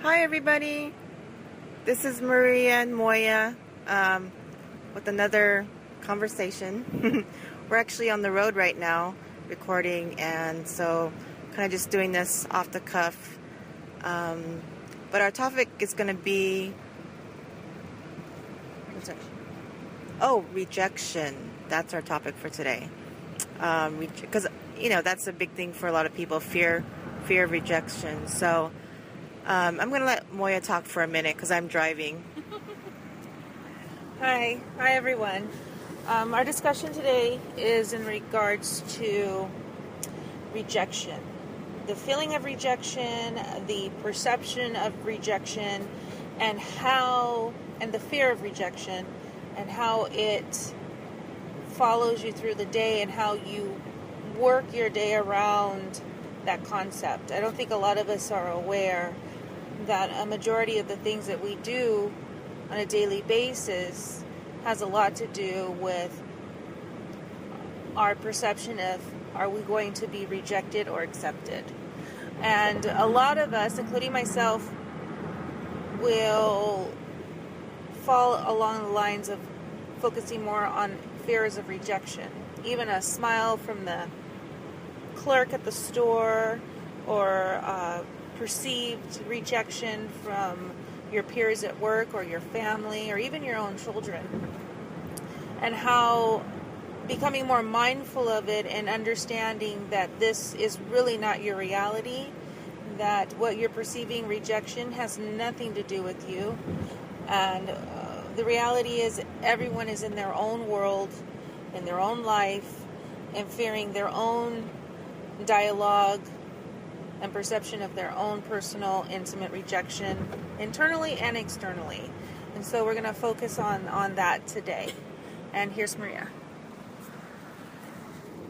Hi everybody, this is Maria and Moya with another conversation. We're actually on the road right now recording, and so kind of just doing this off the cuff. But our topic is going to be rejection. That's our topic for today. Because that's a big thing for a lot of people, fear of rejection. So I'm going to let Moya talk for a minute because I'm driving. Hi everyone. Our discussion today is in regards to rejection. The feeling of rejection, the perception of rejection, and the fear of rejection, and how it follows you through the day and how you work your day around that concept. I don't think a lot of us are aware that a majority of the things that we do on a daily basis has a lot to do with our perception of, are we going to be rejected or accepted? And a lot of us, including myself, will fall along the lines of focusing more on fears of rejection. Even a smile from the clerk at the store, or perceived rejection from your peers at work or your family or even your own children, and how becoming more mindful of it and understanding that this is really not your reality, that what you're perceiving rejection has nothing to do with you, and the reality is everyone is in their own world, in their own life, and fearing their own dialogue and perception of their own personal, intimate rejection, internally and externally. And so we're going to focus on that today. And here's Maria.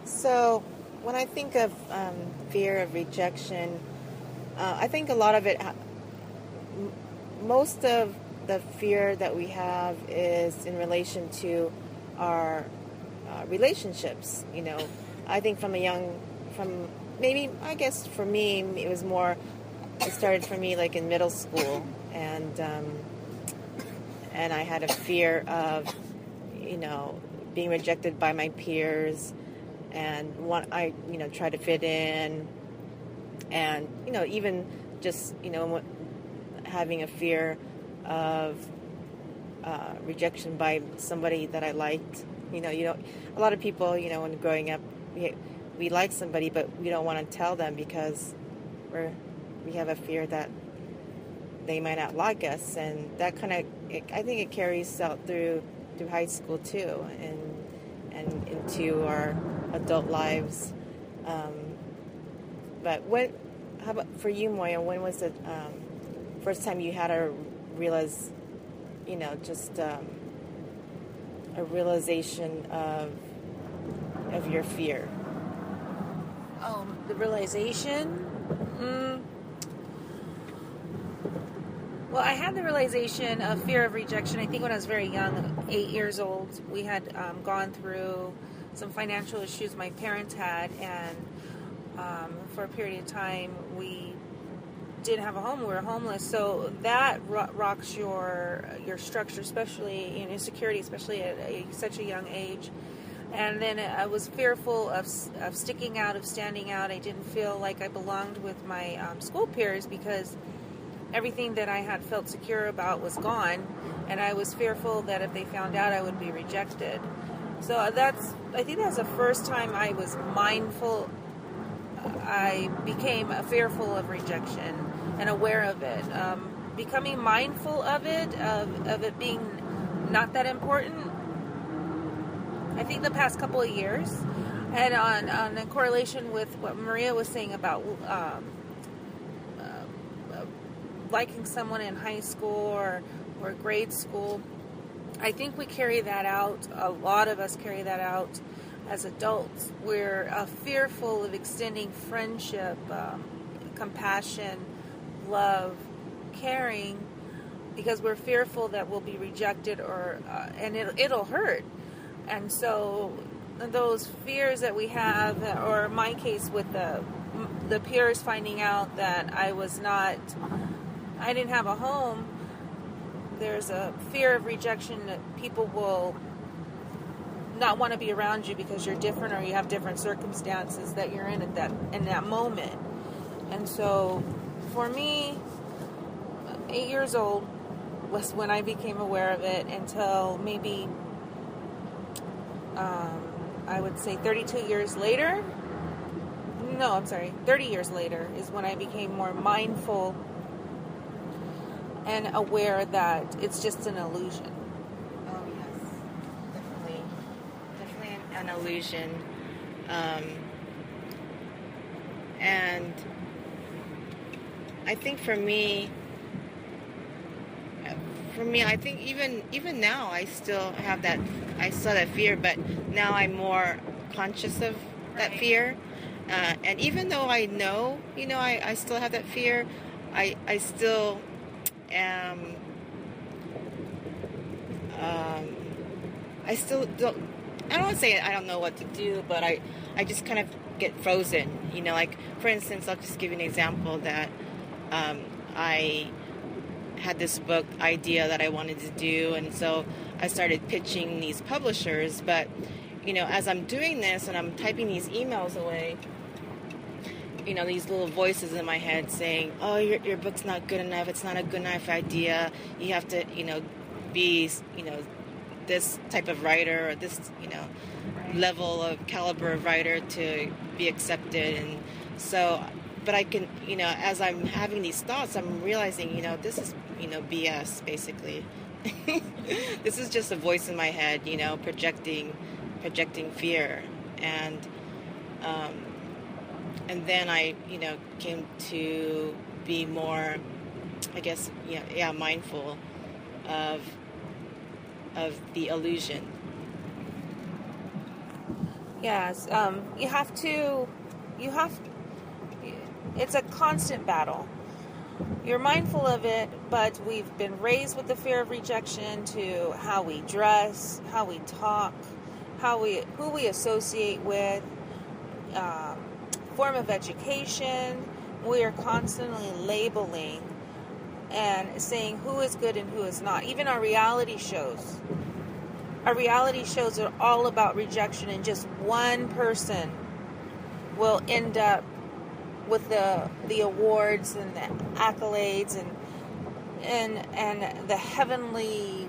So when I think of fear of rejection, I think a lot of it, most of the fear that we have is in relation to our relationships. I think I guess for me, it started for me like in middle school, and I had a fear of, being rejected by my peers, and I try to fit in, and, even just, having a fear of rejection by somebody that I liked. A lot of people, when growing up, we like somebody, but we don't want to tell them because we have a fear that they might not like us, and that I think it carries out through high school too, and into our adult lives. But how about for you, Moya? When was the first time you had a realization of your fear? The realization? Well, I had the realization of fear of rejection, I think when I was very young, 8 years old. We had gone through some financial issues my parents had, and for a period of time we didn't have a home. We were homeless. So that rocks your structure, especially in insecurity, especially at such a young age. And then I was fearful of sticking out, of standing out. I didn't feel like I belonged with my school peers because everything that I had felt secure about was gone. And I was fearful that if they found out, I would be rejected. So I think that's the first time I was mindful. I became fearful of rejection and aware of it. Becoming mindful of it, of it being not that important, I think the past couple of years, and on a correlation with what Maria was saying about liking someone in high school or grade school, I think we carry that out. A lot of us carry that out as adults. We're fearful of extending friendship, compassion, love, caring, because we're fearful that we'll be rejected and it'll hurt. And so those fears that we have, or in my case with the peers finding out that I was not I didn't have a home, there's a fear of rejection that people will not want to be around you because you're different or you have different circumstances that you're in at that moment. And so for me, 8 years old was when I became aware of it, until maybe I would say 32 years later. No, I'm sorry, 30 years later is when I became more mindful and aware that it's just an illusion. Oh yes, definitely an illusion. And I think for me, I think even now I still have that. I still have that fear, but now I'm more conscious of that fear. And even though I know, I still have that fear, I still am. I still don't. I don't want to say I don't know what to do, but I just kind of get frozen. Like for instance, I'll just give you an example that I had this book idea that I wanted to do, and so I started pitching these publishers. But as I'm doing this and I'm typing these emails away, these little voices in my head saying, "Oh, your book's not good enough. It's not a good enough idea. You have to, be, this type of writer or this, level of caliber of writer to be accepted." And so, but I can, as I'm having these thoughts, I'm realizing, this is, BS basically. This is just a voice in my head, projecting fear. And then I, came to be more, I guess, mindful of the illusion. Yes, it's a constant battle. You're mindful of it, but we've been raised with the fear of rejection to how we dress, how we talk, who we associate with, form of education. We are constantly labeling and saying who is good and who is not. Even our reality shows. Our reality shows are all about rejection, and just one person will end up with the awards and the accolades and the heavenly,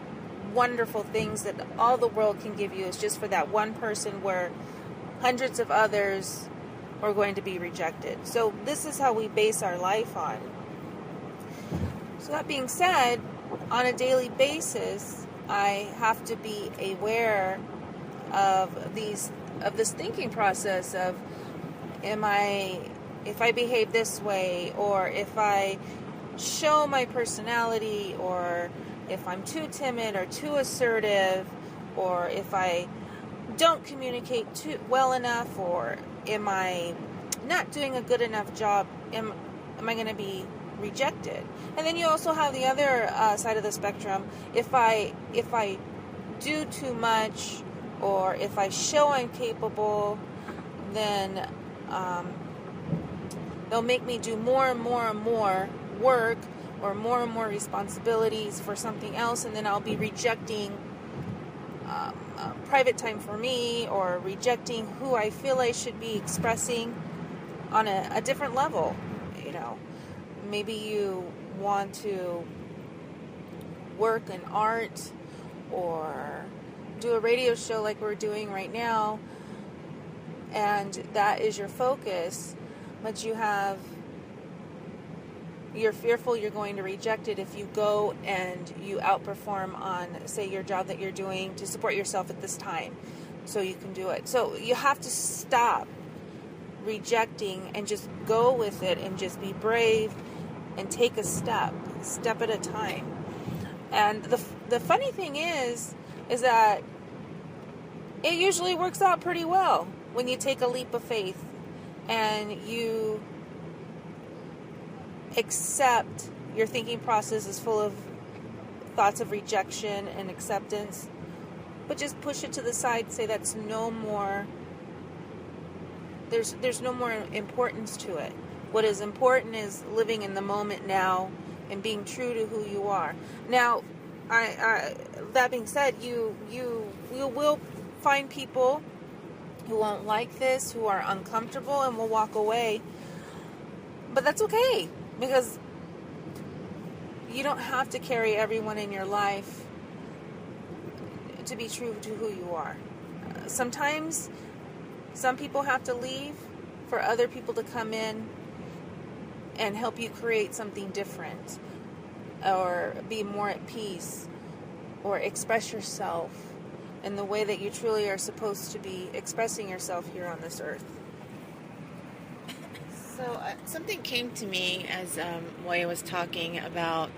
wonderful things that all the world can give you is just for that one person, where hundreds of others are going to be rejected. So this is how we base our life on. So that being said, on a daily basis, I have to be aware of this thinking process of, if I behave this way, or if I show my personality, or if I'm too timid or too assertive, or if I don't communicate too well enough, or am I not doing a good enough job, am I going to be rejected? And then you also have the other side of the spectrum. If I do too much, or if I show I'm capable, then they'll make me do more and more and more work, or more and more responsibilities for something else, and then I'll be rejecting private time for me, or rejecting who I feel I should be expressing on a different level. Maybe you want to work in art, or do a radio show like we're doing right now, and that is your focus, but you're fearful you're going to reject it if you go and you outperform on, say, your job that you're doing to support yourself at this time, so you can do it. So you have to stop rejecting and just go with it, and just be brave and take a step at a time. And the funny thing is that it usually works out pretty well when you take a leap of faith and you accept your thinking process is full of thoughts of rejection and acceptance, but just push it to the side, say that's no more, there's no more importance to it. What is important is living in the moment now, and being true to who you are. Now, that being said, you will find people who won't like this, who are uncomfortable, and will walk away. But that's okay, because you don't have to carry everyone in your life to be true to who you are. Sometimes some people have to leave for other people to come in and help you create something different, or be more at peace, or express yourself in the way that you truly are supposed to be expressing yourself here on this earth. So something came to me as Moya was talking about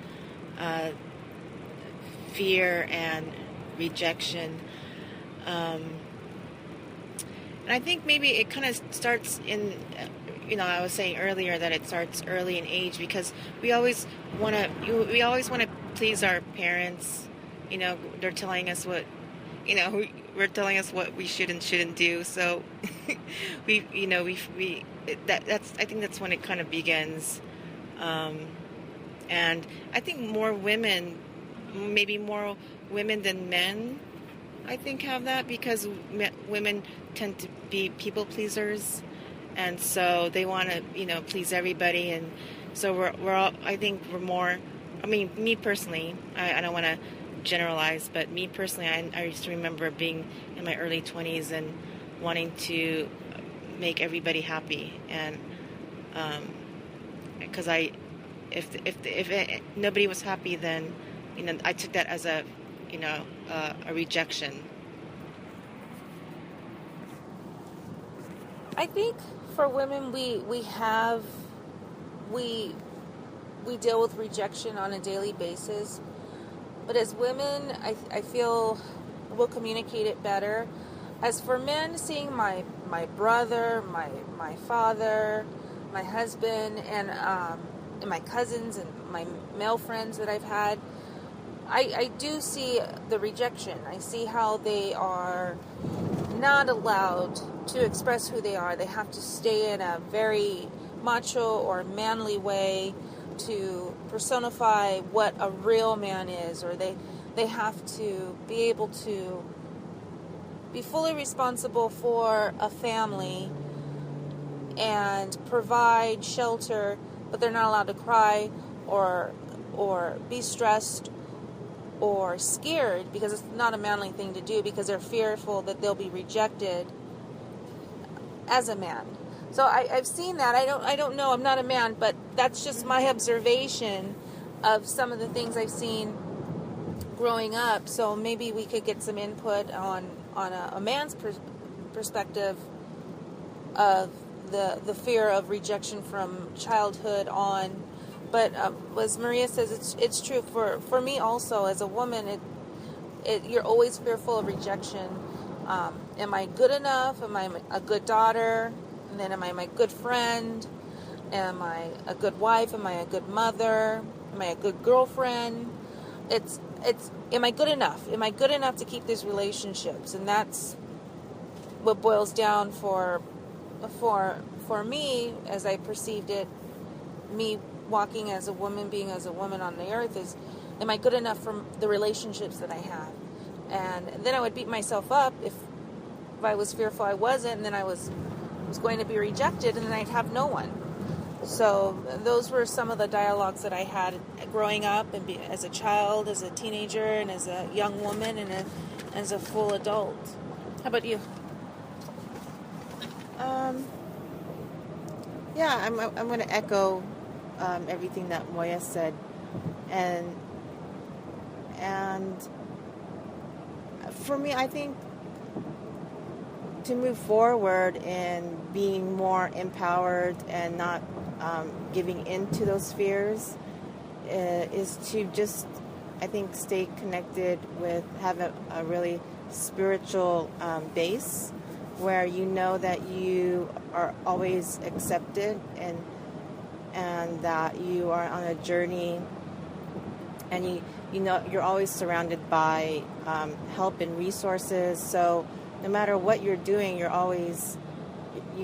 fear and rejection. And I think maybe it kind of starts in, I was saying earlier that it starts early in age, because we always want to please our parents. They're telling us what, we're telling us what we should and shouldn't do. So that's I think that's when it kind of begins. And I think maybe more women than men, I think, have that, because women tend to be people pleasers, and so they want to please everybody, and so we're all, I think we're more, me personally, I don't want to generalize, but me personally, I used to remember being in my early 20s and wanting to make everybody happy, and because if nobody was happy, then I took that as a rejection. I think for women, we deal with rejection on a daily basis, but as women, I feel we'll communicate it better. As for men, seeing my brother, my father, my husband, and my cousins and my male friends that I've had, I do see the rejection. I see how they are not allowed to express who they are. They have to stay in a very macho or manly way to personify what a real man is, or they have to be able to be fully responsible for a family and provide shelter, but they're not allowed to cry or be stressed or scared, because it's not a manly thing to do, because they're fearful that they'll be rejected as a man. So I've seen that. I don't know. I'm not a man, but that's just my observation of some of the things I've seen growing up. So maybe we could get some input on a man's perspective of the fear of rejection from childhood on. But as Maria says, it's true for me also. As a woman, you're always fearful of rejection. Am I good enough? Am I a good daughter? And then am I my good friend? Am I a good wife? Am I a good mother? Am I a good girlfriend? It's am I good enough? Am I good enough to keep these relationships? And that's what boils down for me, as I perceived it, me walking as a woman, being as a woman on the earth, is, am I good enough for the relationships that I have? And then I would beat myself up if I was fearful I wasn't, and then I was going to be rejected, and then I'd have no one. So those were some of the dialogues that I had growing up, and as a child, as a teenager, and as a young woman, and as a full adult. How about you? Yeah, I'm going to echo everything that Moya said, and for me, I think to move forward in being more empowered and not giving in to those fears is to just, I think, stay connected with, have a really spiritual base, where you know that you are always accepted, and that you are on a journey, and you know you're always surrounded by help and resources. So no matter what you're doing, you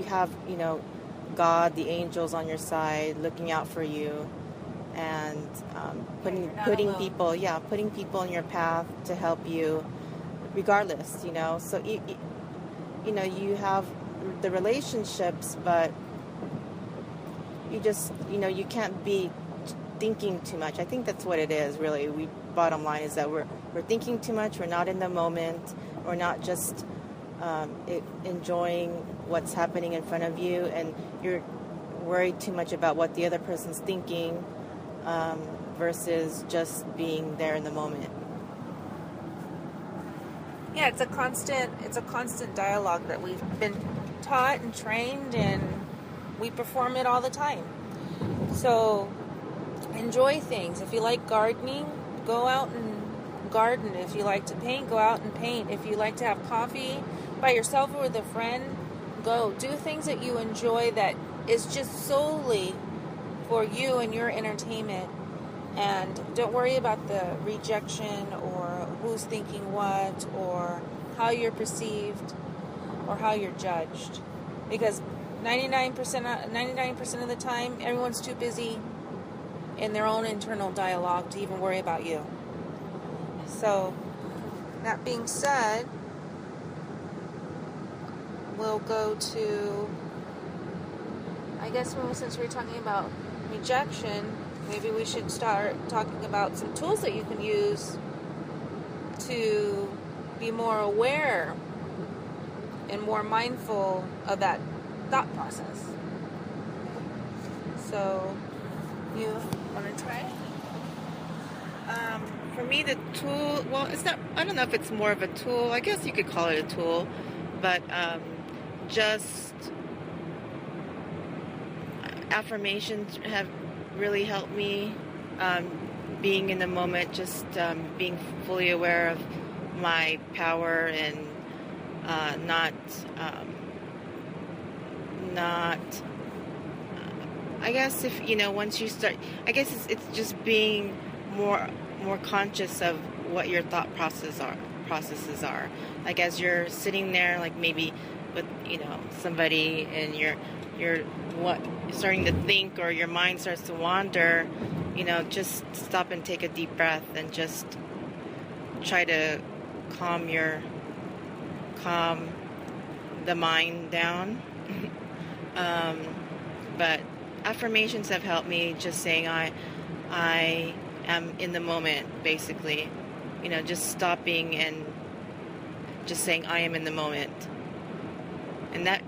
have God, the angels on your side looking out for you, and You're not putting alone. putting people in your path to help you, regardless. So you have the relationships, but you just you can't be thinking too much. I think that's what it is, really. Bottom line is that we're thinking too much. We're not in the moment. We're not just enjoying what's happening in front of you, and you're worried too much about what the other person's thinking, versus just being there in the moment. Yeah, it's a constant dialogue that we've been taught and trained, and we perform it all the time. So enjoy things. If you like gardening, go out and garden. If you like to paint, go out and paint. If you like to have coffee by yourself or with a friend, go. Do things that you enjoy that is just solely for you and your entertainment. And don't worry about the rejection or who's thinking what or how you're perceived or how you're judged. Because 99% of the time, everyone's too busy in their own internal dialogue to even worry about you. So, that being said, we'll go to, I guess since we're talking about rejection, maybe we should start talking about some tools that you can use to be more aware and more mindful of that thought process. So, you want to try? For me, the tool, well, it's not, I don't know if it's more of a tool. I guess you could call it a tool, but just affirmations have really helped me, being in the moment, just being fully aware of my power and not I guess if once you start, I guess it's just being more conscious of what your thought processes are. Like as you're sitting there, like maybe with somebody, and you're starting to think, or your mind starts to wander, just stop and take a deep breath and just try to calm the mind down. But affirmations have helped me, just saying I am in the moment, basically. Just stopping and just saying I am in the moment. And that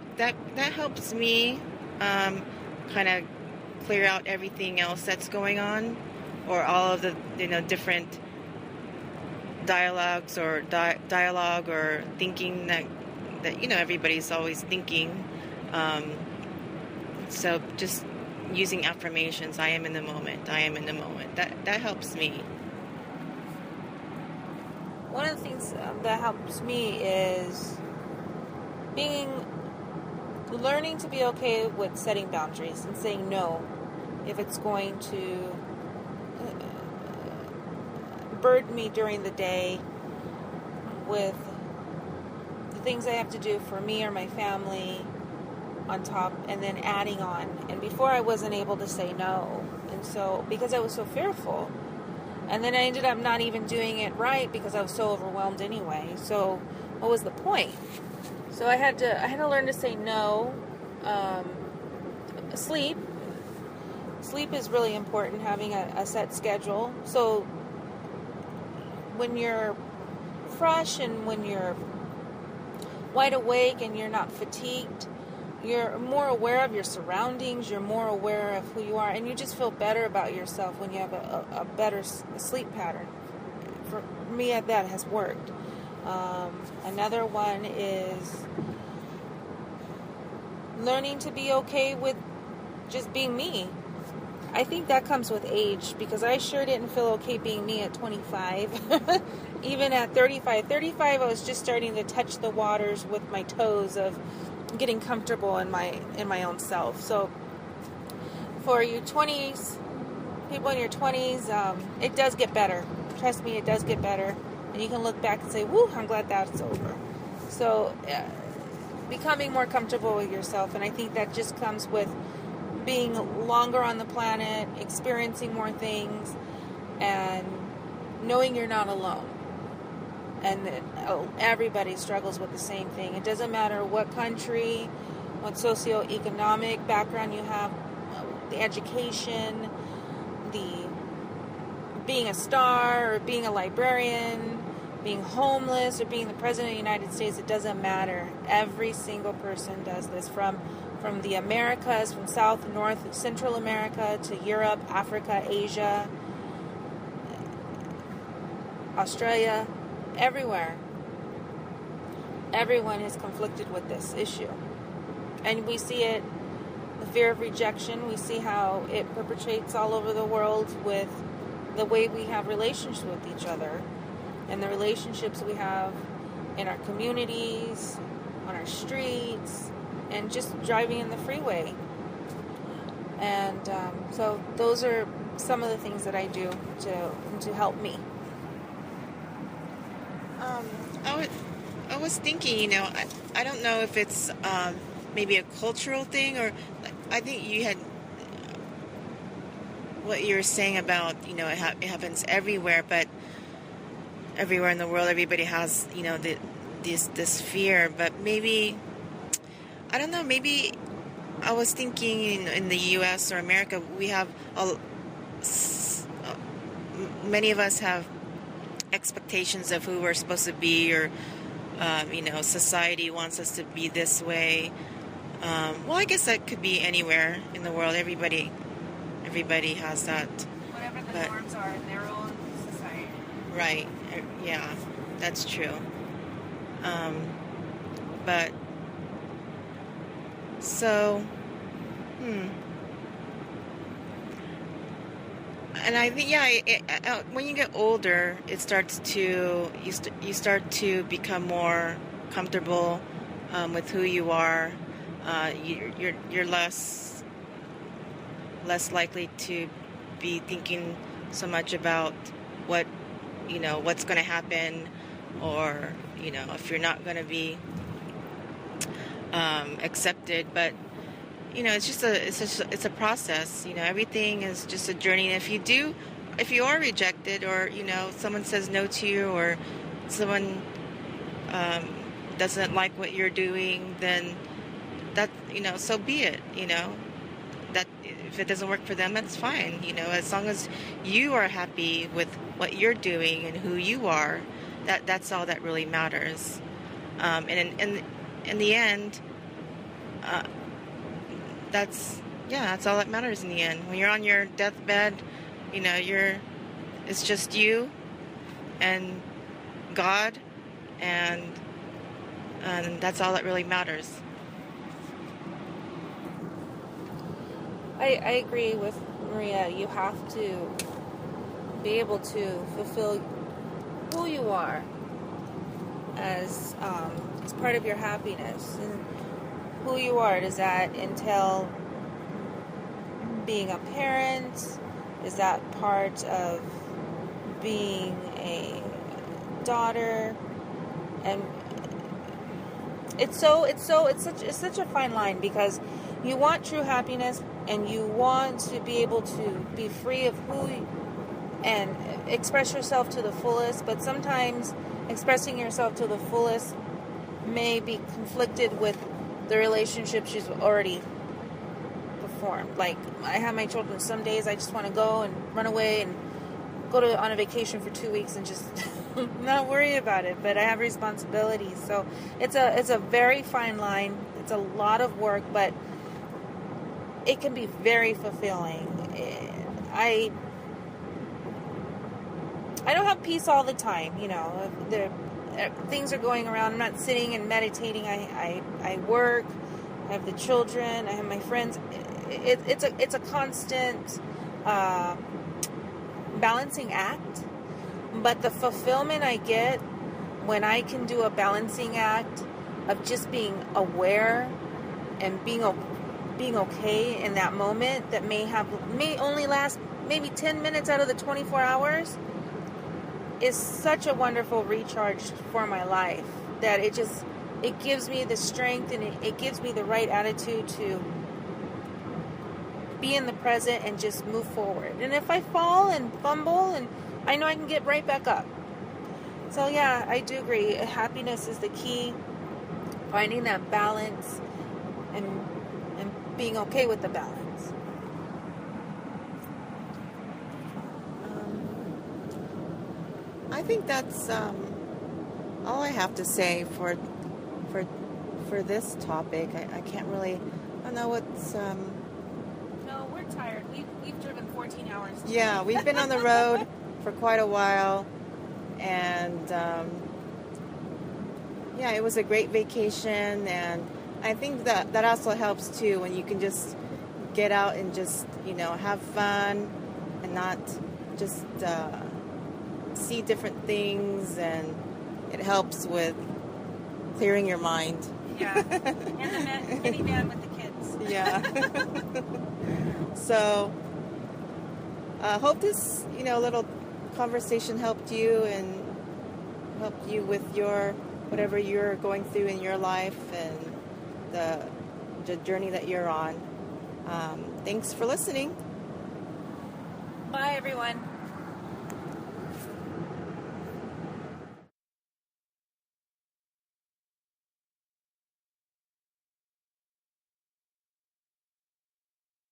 helps me kind of clear out everything else that's going on, or all of the different dialogues or dialogue or thinking that everybody's always thinking. So just using affirmations, I am in the moment, I am in the moment, that helps me. One of the things that helps me is learning to be okay with setting boundaries and saying no if it's going to burden me during the day with the things I have to do for me or my family on top, and then adding on. And before, I wasn't able to say no, and so because I was so fearful, and then I ended up not even doing it right because I was so overwhelmed anyway. So what was the point? So I had to learn to say no. Sleep is really important, having a set schedule. So when you're fresh and when you're wide awake and you're not fatigued, you're more aware of your surroundings, you're more aware of who you are, and you just feel better about yourself when you have a better sleep pattern. For me, that has worked. Another one is learning to be okay with just being me. I think that comes with age, because I sure didn't feel okay being me at 25. Even at 35, I was just starting to touch the waters with my toes of getting comfortable in my own self. So for you 20s, people in your 20s, it does get better. Trust me, it does get better. And you can look back and say, woo, I'm glad that's over. So becoming more comfortable with yourself. And I think that just comes with being longer on the planet, experiencing more things, and knowing you're not alone. And that everybody struggles with the same thing. It doesn't matter what country, what socioeconomic background you have, the education, the being a star or being a librarian, being homeless or being the president of the United States. It doesn't matter. Every single person does this, from the Americas, from South, North, Central America to Europe, Africa, Asia, Australia, everywhere. Everyone is conflicted with this issue. And we see it, the fear of rejection. We see how it perpetrates all over the world with the way we have relationships with each other and the relationships we have in our communities, on our streets, and just driving in the freeway. And so those are some of the things that I do to help me. I was thinking, I don't know if it's maybe a cultural thing, or I think you had what you were saying about, it happens everywhere, but everywhere in the world, everybody has, this fear. But maybe, I don't know, maybe I was thinking in the U.S. or America, we have many of us have expectations of who we're supposed to be, or society wants us to be this way. Well, I guess that could be anywhere in the world. Everybody has that. Whatever the norms are in their own society. Right. Yeah, that's true. But so, and I think, when you get older, it starts to you start to become more comfortable with who you are. You're less likely to be thinking so much about what's going to happen, or if you're not going to be accepted. But it's a process. Everything is just a journey. And if you are rejected, or someone says no to you, or someone doesn't like what you're doing, then that so be it. That if it doesn't work for them, that's fine. As long as you are happy with what you're doing and who you are, that's all that really matters. And in the end, that's all that matters in the end. When you're on your deathbed, it's just you and God, and that's all that really matters. I agree with Maria. You have to be able to fulfill who you are as part of your happiness. And who you are, does that entail being a parent? Is that part of being a daughter? And it's such a fine line, because you want true happiness and you want to be able to be free of and express yourself to the fullest, but sometimes expressing yourself to the fullest may be conflicted with the relationships you've already performed. Like, I have my children, some days I just want to go and run away and go on a vacation for 2 weeks and just not worry about it, but I have responsibilities. So it's a very fine line. It's a lot of work, but it can be very fulfilling. I don't have peace all the time, things are going around. I'm not sitting and meditating. I work. I have the children. I have my friends. It's a constant balancing act. But the fulfillment I get when I can do a balancing act of just being aware and being okay in that moment, that may only last maybe 10 minutes out of the 24 hours, is such a wonderful recharge for my life, that it gives me the strength, and it gives me the right attitude to be in the present and just move forward. And if I fall and fumble, and I know I can get right back up. So yeah, I do agree. Happiness is the key. Finding that balance and being okay with the balance. I think that's all I have to say for this topic. I can't really. I don't know what's. No, we're tired. We've driven 14 hours today. Yeah, we've been on the road for quite a while, and yeah, it was a great vacation, and I think that also helps too when you can just get out and just have fun and not just see different things, and it helps with clearing your mind. Yeah, and the minivan with the kids. Yeah. So, hope this little conversation helped you and helped you with your whatever you're going through in your life and the journey that you're on. Thanks for listening. Bye, everyone.